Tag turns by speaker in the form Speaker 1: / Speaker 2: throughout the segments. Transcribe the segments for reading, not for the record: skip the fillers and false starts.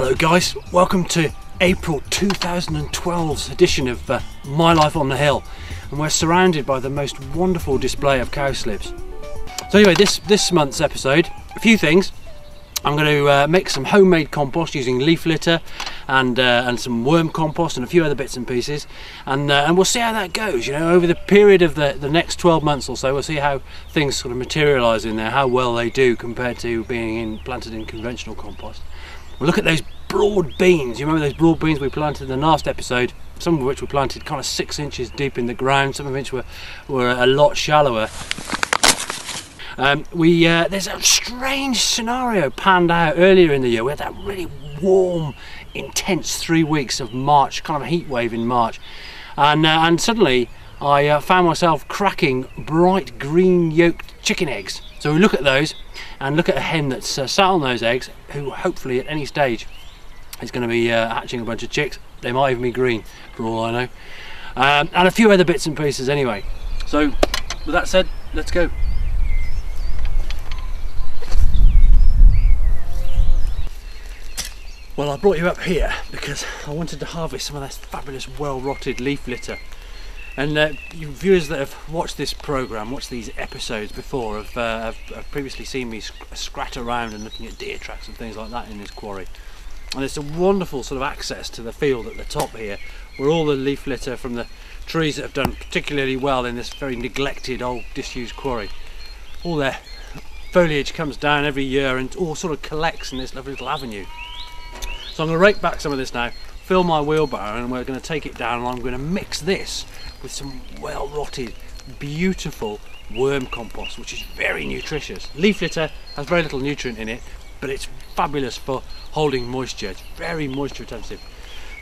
Speaker 1: Hello guys, welcome to April 2012's edition of My Life on the Hill, and we're surrounded by the most wonderful display of cowslips. So anyway, this month's episode, a few things. I'm going to make some homemade compost using leaf litter and some worm compost and a few other bits and pieces, and we'll see how that goes. You know, over the period of the next 12 months or so, we'll see how things sort of materialise in there, how well they do compared to being planted in conventional compost. We'll look at those broad beans. You remember those broad beans we planted in the last episode, some of which were planted kind of 6 inches deep in the ground, some of which were a lot shallower. There's a strange scenario panned out earlier in the year. We had that really warm, intense 3 weeks of March, kind of a heat wave in March, and suddenly I found myself cracking bright green yolked chicken eggs. So we look at those and look at a hen that's sat on those eggs, who hopefully at any stage is going to be hatching a bunch of chicks. They might even be green for all I know, and a few other bits and pieces anyway. So with that said, let's go. Well, I brought you up here because I wanted to harvest some of this fabulous well-rotted leaf litter. And you viewers that have watched this programme, watched these episodes before, have previously seen me scrat around and looking at deer tracks and things like that in this quarry. And it's a wonderful sort of access to the field at the top here, where all the leaf litter from the trees that have done particularly well in this very neglected old disused quarry, all their foliage comes down every year and all sort of collects in this lovely little avenue. So I'm going to rake back some of this now, fill my wheelbarrow, and we're going to take it down, and I'm going to mix this with some well-rotted, beautiful worm compost, which is very nutritious. Leaf litter has very little nutrient in it, but it's fabulous for holding moisture. It's very moisture intensive,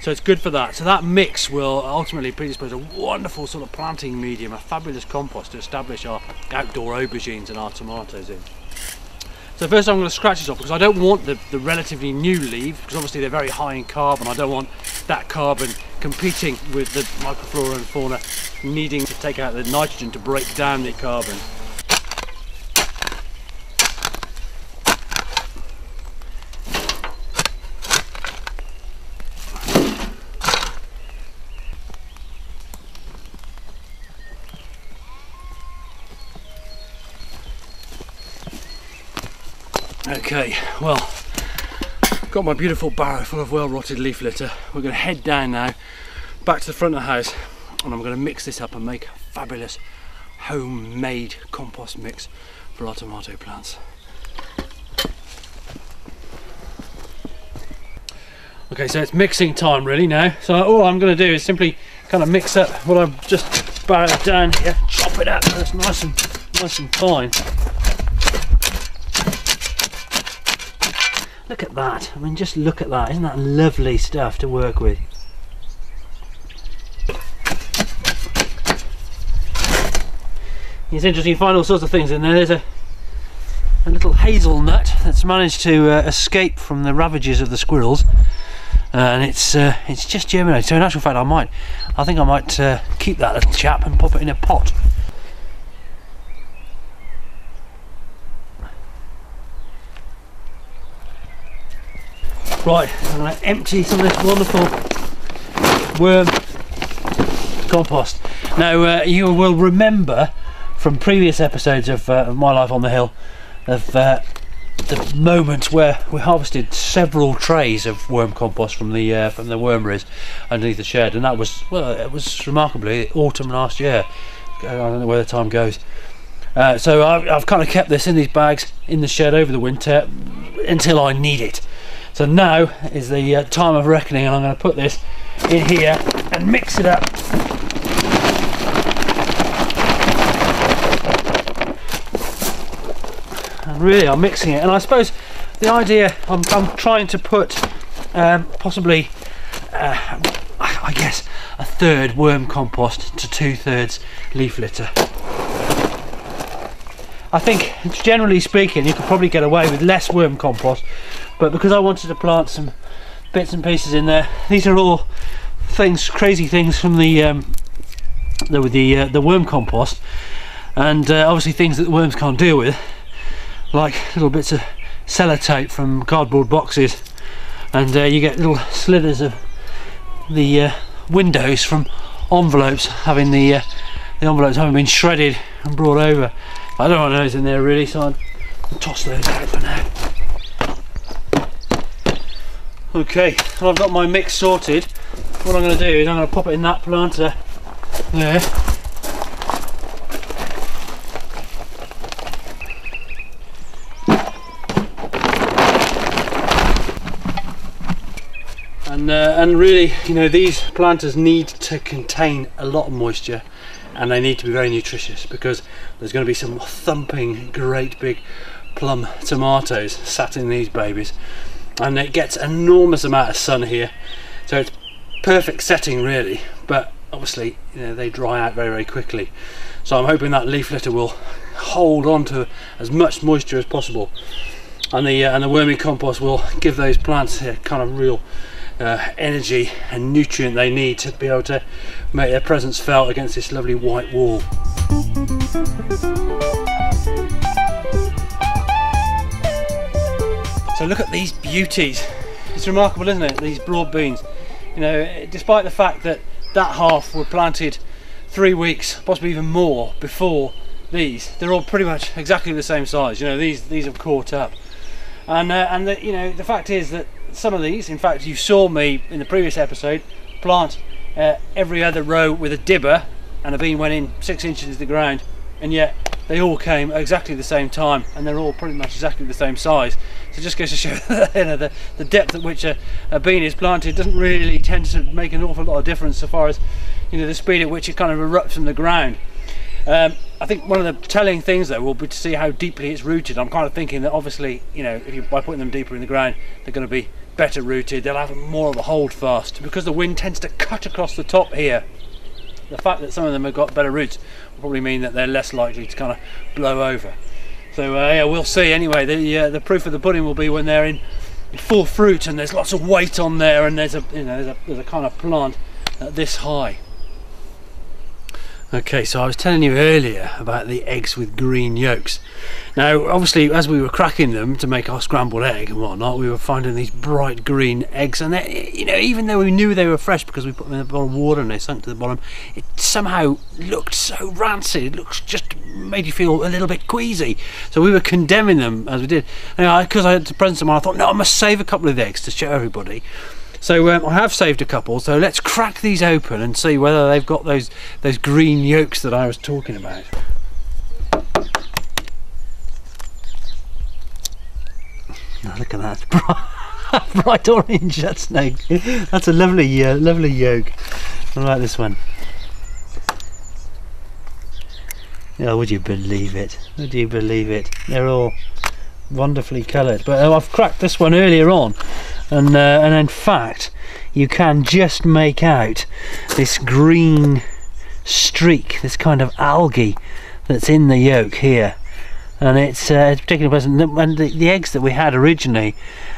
Speaker 1: so it's good for that. So that mix will ultimately predispose a wonderful sort of planting medium, a fabulous compost to establish our outdoor aubergines and our tomatoes in. So first I'm going to scratch this off, because I don't want the relatively new leaves, because obviously they're very high in carbon. I don't want that carbon competing with the microflora and fauna needing to take out the nitrogen to break down the carbon. Okay, well, got my beautiful barrow full of well-rotted leaf litter. We're going to head down now, back to the front of the house, and I'm going to mix this up and make a fabulous homemade compost mix for our tomato plants. Okay, so it's mixing time really now. So all I'm going to do is simply kind of mix up what I've just barrowed down here, chop it up so it's nice and fine. Look at that, I mean, just look at that, isn't that lovely stuff to work with? It's interesting, you find all sorts of things in there. There's a little hazelnut that's managed to escape from the ravages of the squirrels, and it's just germinated. So in actual fact I think I might keep that little chap and pop it in a pot. Right, I'm going to empty some of this wonderful worm compost. Now you will remember from previous episodes of My Life on the Hill of the moment where we harvested several trays of worm compost from the wormeries underneath the shed, and that was, well, it was remarkably autumn last year. I don't know where the time goes. So I've kind of kept this in these bags in the shed over the winter until I need it. So now is the time of reckoning, and I'm going to put this in here and mix it up. And really I'm mixing it, and I suppose the idea, I'm trying to put possibly I guess a third worm compost to 2/3 leaf litter. I think generally speaking you could probably get away with less worm compost, but because I wanted to plant some bits and pieces in there, these are all things, crazy things from the worm compost, and obviously things that the worms can't deal with, like little bits of sellotape from cardboard boxes and you get little slithers of the windows from envelopes having the envelopes having been shredded and brought over. I don't want those in there really, so I'll toss those out for now. Okay, well, I've got my mix sorted. What I'm going to do is I'm going to pop it in that planter there. And really, you know, these planters need to contain a lot of moisture, and they need to be very nutritious, because there's going to be some thumping great big plum tomatoes sat in these babies, and it gets an enormous amount of sun here, so it's perfect setting really, but obviously, you know, they dry out very quickly. So I'm hoping that leaf litter will hold on to as much moisture as possible, and the wormy compost will give those plants a kind of real energy and nutrient they need to be able to make their presence felt against this lovely white wall. So look at these beauties. It's remarkable, isn't it, these broad beans? You know, despite the fact that that half were planted 3 weeks, possibly even more, before these, they're all pretty much exactly the same size. You know, these have caught up, and you know, the fact is that some of these, in fact, you saw me in the previous episode plant every other row with a dibber, and a bean went in 6 inches into the ground, and yet they all came at exactly the same time, and they're all pretty much exactly the same size. So it just goes to show that, you know, the depth at which a bean is planted doesn't really tend to make an awful lot of difference so far as, you know, the speed at which it kind of erupts from the ground. I think one of the telling things though will be to see how deeply it's rooted. I'm kind of thinking that obviously, you know, by putting them deeper in the ground, they're going to be better rooted, they'll have more of a hold fast, because the wind tends to cut across the top here. The fact that some of them have got better roots will probably mean that they're less likely to kind of blow over. So yeah, we'll see. Anyway, the proof of the pudding will be when they're in full fruit and there's lots of weight on there, and there's a, you know, there's a kind of plant this high. Okay, so I was telling you earlier about the eggs with green yolks. Now, obviously, as we were cracking them to make our scrambled egg and whatnot, we were finding these bright green eggs, and they, you know, even though we knew they were fresh because we put them in a bowl of water and they sunk to the bottom, it somehow looked so rancid. It looks just made you feel a little bit queasy. So we were condemning them as we did. And because I had to present them, I thought, no, I must save a couple of eggs to show everybody. So I have saved a couple, so let's crack these open and see whether they've got those green yolks that I was talking about. Oh, look at that, bright orange, that's a lovely lovely yolk. What about this one? Oh, would you believe it? Would you believe it? They're all wonderfully coloured, but I've cracked this one earlier on, and in fact you can just make out this green streak, this kind of algae that's in the yolk here, and it's particularly pleasant. And the eggs that we had originally,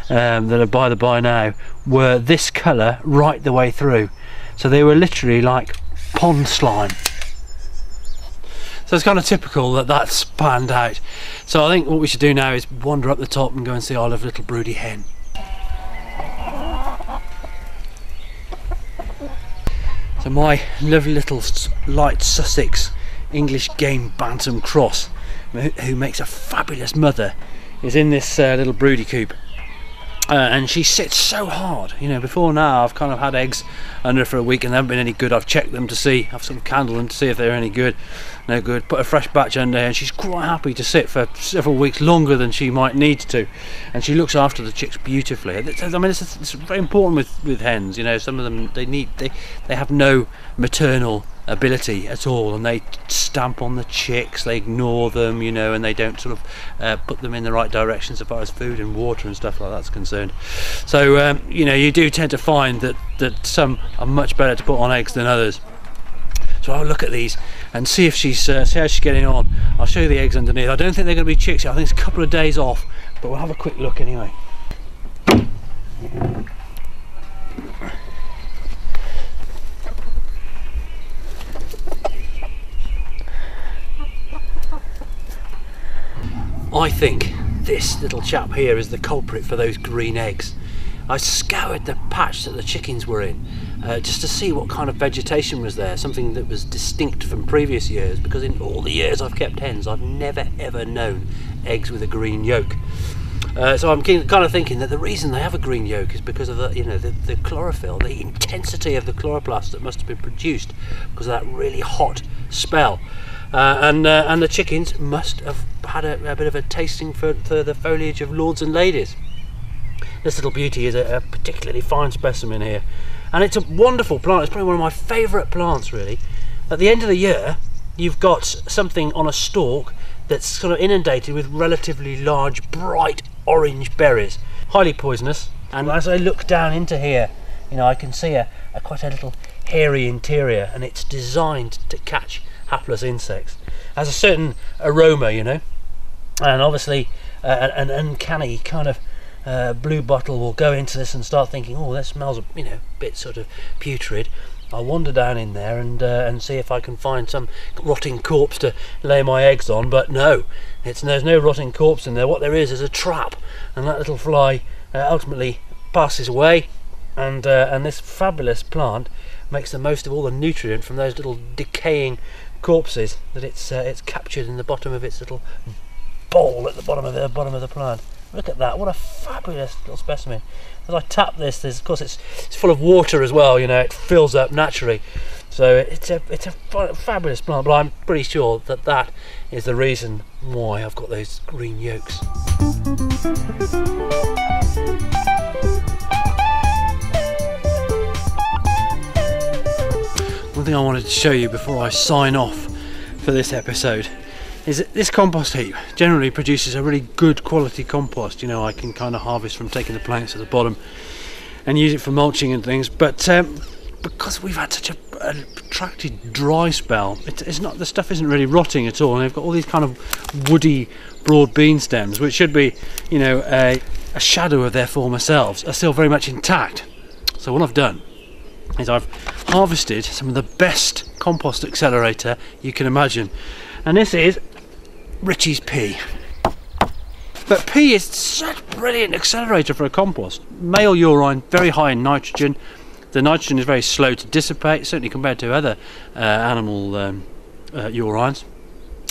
Speaker 1: that are by the by now, were this colour right the way through, so they were literally like pond slime. So it's kind of typical that that's panned out. So I think what we should do now is wander up the top and go and see our lovely little broody hen. So my lovely little light Sussex English game bantam cross, who makes a fabulous mother, is in this little broody coop. And she sits so hard. You know, before now I've kind of had eggs under for a week and they haven't been any good. I've checked them to see, I've sort of candled them to see if they're any good. No good. Put a fresh batch under, and she's quite happy to sit for several weeks longer than she might need to. And she looks after the chicks beautifully. I mean, it's very important with hens. You know, some of them they have no maternal ability at all, and they stamp on the chicks, they ignore them, you know, and they don't sort of put them in the right direction so far as food and water and stuff like that's concerned. So you know, you do tend to find that some are much better to put on eggs than others. So I'll look at these and see if see how she's getting on. I'll show you the eggs underneath. I don't think they're going to be chicks yet. I think it's a couple of days off, but we'll have a quick look anyway. I think this little chap here is the culprit for those green eggs. I scoured the patch that the chickens were in just to see what kind of vegetation was there, something that was distinct from previous years, because in all the years I've kept hens I've never ever known eggs with a green yolk. So I'm kind of thinking that the reason they have a green yolk is because of the chlorophyll, the intensity of the chloroplast that must have been produced because of that really hot spell. And the chickens must have had a bit of a tasting for the foliage of lords and ladies. This little beauty is a particularly fine specimen here, and it's a wonderful plant. It's probably one of my favourite plants, really. At the end of the year, you've got something on a stalk that's sort of inundated with relatively large, bright orange berries, highly poisonous. And as I look down into here, I can see quite a little hairy interior, and it's designed to catch hapless insects. It has a certain aroma, and obviously an uncanny kind of blue bottle will go into this and start thinking, oh, that smells a bit sort of putrid. I'll wander down in there and see if I can find some rotting corpse to lay my eggs on, but no, there's no rotting corpse in there. What there is a trap, and that little fly ultimately passes away, and this fabulous plant makes the most of all the nutrient from those little decaying corpses that it's captured in the bottom of its little bowl at the bottom of the plant. Look at that, what a fabulous little specimen. As I tap this, of course it's full of water as well, it fills up naturally. So it's a fabulous plant, but I'm pretty sure that is the reason why I've got those green yolks. One thing I wanted to show you before I sign off for this episode is that this compost heap generally produces a really good quality compost. I can kind of harvest from taking the planks at the bottom and use it for mulching and things, but because we've had such a protracted dry spell, the stuff isn't really rotting at all, and they've got all these kind of woody broad bean stems, which should be a shadow of their former selves, are still very much intact. So what I've done is I've harvested some of the best compost accelerator you can imagine, and this is Richie's pea. But pea is such a brilliant accelerator for a compost. Male urine, very high in nitrogen. The nitrogen is very slow to dissipate, certainly compared to other animal urines.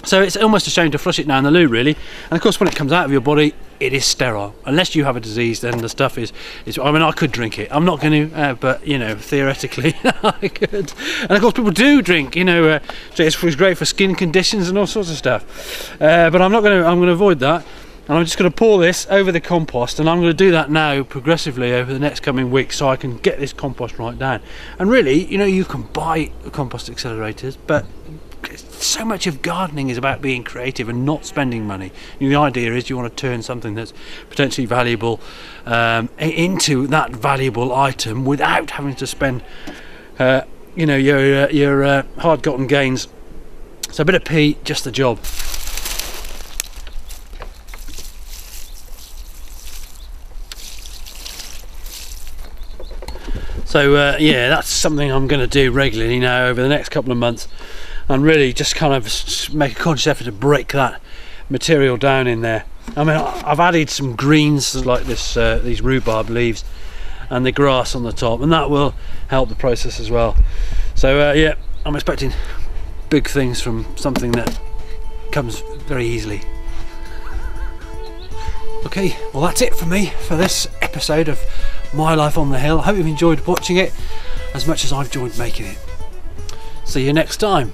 Speaker 1: So it's almost a shame to flush it down the loo, really. And of course, when it comes out of your body, it is sterile. Unless you have a disease, then the stuff is I mean, I could drink it. I'm not going to, but theoretically, I could. And of course, people do drink. So it's great for skin conditions and all sorts of stuff. But I'm not going to. I'm going to avoid that. And I'm just going to pour this over the compost, and I'm going to do that now progressively over the next coming weeks, so I can get this compost right down. And really, you can buy compost accelerators, but so much of gardening is about being creative and not spending money. The idea is you want to turn something that's potentially valuable into that valuable item without having to spend your hard-gotten gains. So a bit of pea, just the job. So yeah, that's something I'm going to do regularly now over the next couple of months, and really just kind of make a conscious effort to break that material down in there. I mean, I've added some greens like this, these rhubarb leaves, and the grass on the top, and that will help the process as well. So yeah, I'm expecting big things from something that comes very easily. Okay, well that's it for me for this episode of My Life on the Hill. I hope you've enjoyed watching it as much as I've enjoyed making it. See you next time.